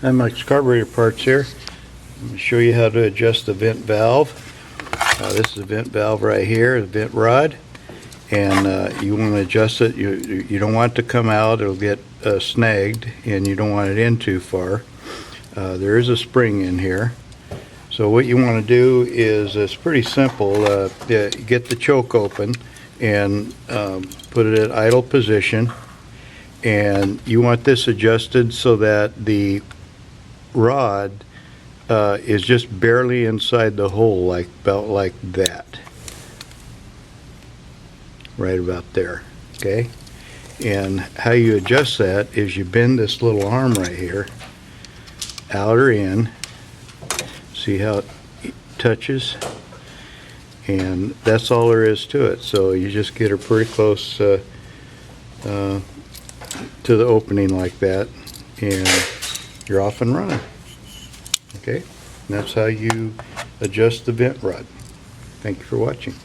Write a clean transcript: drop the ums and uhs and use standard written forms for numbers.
Hi, Mike's Carburetor Parts here. I'm going to show you how to adjust the vent valve. This is a vent valve right here, the vent rod, and you want to adjust it. You don't want it to come out, it'll get snagged, and you don't want it in too far. There is a spring in here. So what you want to do is, it's pretty simple, get the choke open and put it at idle position, and you want this adjusted so that the rod is just barely inside the hole, about like that, right about there. Okay, and how you adjust that is you bend this little arm right here out or in. See how it touches, and that's all there is to it. So you just get her pretty close to the opening like that, and you're off and running. Okay, and that's how you adjust the vent rod. Thank you for watching.